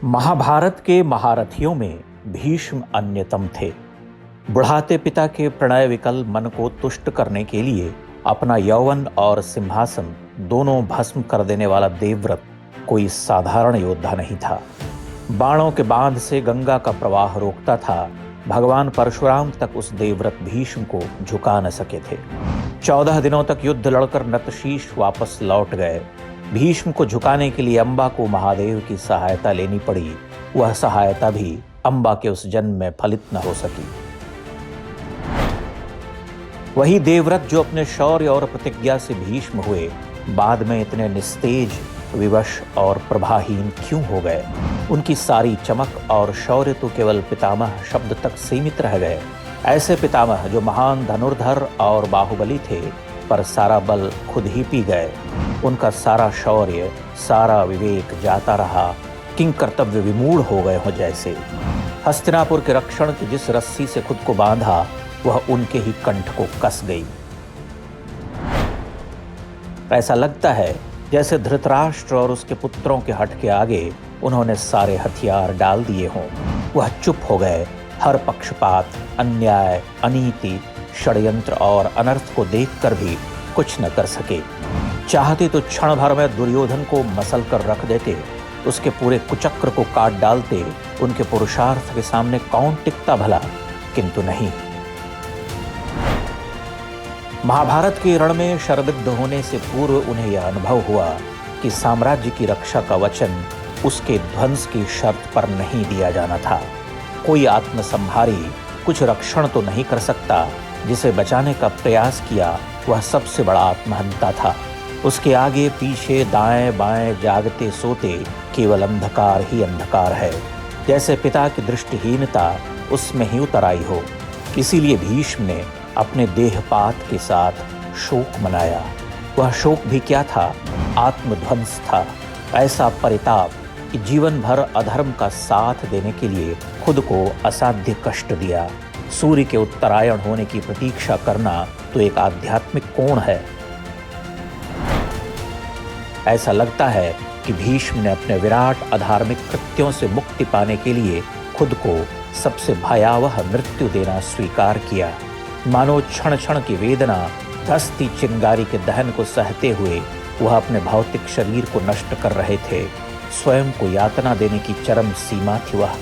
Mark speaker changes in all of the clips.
Speaker 1: महाभारत के महारथियों में भीष्म अन्यतम थे। बुढ़ाते पिता के प्रणय विकल मन को तुष्ट करने के लिए अपना यौवन और सिंहासन दोनों भस्म कर देने वाला देवव्रत कोई साधारण योद्धा नहीं था। बाणों के बांध से गंगा का प्रवाह रोकता था। भगवान परशुराम तक उस देवव्रत भीष्म को झुका न सके थे। 14 दिनों तक युद्ध लड़कर नतशीश वापस लौट गए। भीष्म को झुकाने के लिए अम्बा को महादेव की सहायता लेनी पड़ी। वह सहायता भी अम्बा के उस जन्म में फलित न हो सकी। वही देवव्रत जो अपने शौर्य और प्रतिज्ञा से भीष्म हुए, बाद में इतने निस्तेज, विवश और प्रभाहीन क्यों हो गए? उनकी सारी चमक और शौर्य तो केवल पितामह शब्द तक सीमित रह गए। ऐसे पितामह जो महान धनुर्धर और बाहुबली थे, पर सारा बल खुद ही पी गए। उनका सारा शौर्य, सारा विवेक जाता रहा, किंग कर्तव्य विमूढ़ हो गए हो जैसे। हस्तिनापुर के रक्षण की जिस रस्सी से खुद को बांधा, वह उनके ही कंठ को कस गई। ऐसा लगता है जैसे धृतराष्ट्र और उसके पुत्रों के हट के आगे उन्होंने सारे हथियार डाल दिए हों। वह चुप हो गए। हर पक्षपात, अन्याय, अनीति, षड्यंत्र और अनर्थ को देखकर भी कुछ न कर सके। चाहते तो क्षण भर में दुर्योधन को मसल कर रख देते, उसके पूरे कुचक्र को काट डालते। उनके पुरुषार्थ के सामने कौन टिकता भला? किंतु नहीं। महाभारत के रण में शरबिद्ध होने से पूर्व उन्हें यह अनुभव हुआ कि साम्राज्य की रक्षा का वचन उसके ध्वंस की शर्त पर नहीं दिया जाना था। कोई आत्मसंहारी कुछ रक्षण तो नहीं कर सकता। जिसे बचाने का प्रयास किया वह सबसे बड़ा आत्महंता था। उसके आगे पीछे दाएं बाएं जागते सोते केवल अंधकार ही अंधकार है। जैसे पिता की दृष्टिहीनता उसमें ही उतर आई हो। इसीलिए भीष्म ने अपने देहपात के साथ शोक मनाया। वह शोक भी क्या था? आत्मध्वंस था। ऐसा परिताप कि जीवन भर अधर्म का साथ देने के लिए खुद को असाध्य कष्ट दिया। सूर्य के उत्तरायण होने की प्रतीक्षा करना तो एक आध्यात्मिक कोण है। ऐसा लगता है कि भीष्म ने अपने विराट अधार्मिक कृत्यों से मुक्ति पाने के लिए खुद को सबसे भयावह मृत्यु देना स्वीकार किया। मानो क्षण क्षण की वेदना, धसती चिंगारी के दहन को सहते हुए वह अपने भौतिक शरीर को नष्ट कर रहे थे। स्वयं को यातना देने की चरम सीमा थी वह।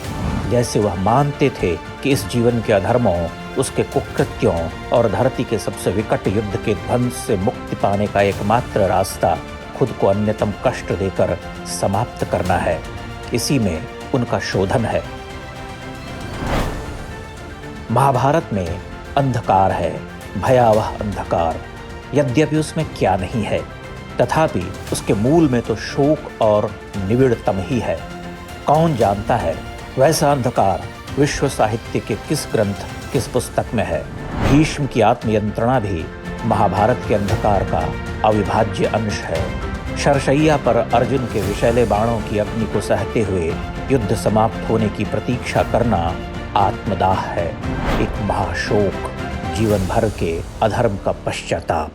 Speaker 1: जैसे वह मानते थे कि इस जीवन के अधर्मों, उसके कुकृत्यों और धरती के सबसे विकट युद्ध के ध्वंस से मुक्ति पाने का एकमात्र रास्ता खुद को अन्यतम कष्ट देकर समाप्त करना है। इसी में उनका शोधन है। महाभारत में अंधकार है, भयावह अंधकार। यद्यपि उसमें क्या नहीं है, तथापि उसके मूल में तो शोक और निविड़तम ही है। कौन जानता है वैसा अंधकार विश्व साहित्य के किस ग्रंथ, किस पुस्तक में है? भीष्म की आत्मयंत्रणा भी महाभारत के अंधकार का अविभाज्य अंश है। शरशैया पर अर्जुन के विषैले बाणों की अग्नि को सहते हुए युद्ध समाप्त होने की प्रतीक्षा करना आत्मदाह है, एक महाशोक, जीवन भर के अधर्म का पश्चाताप।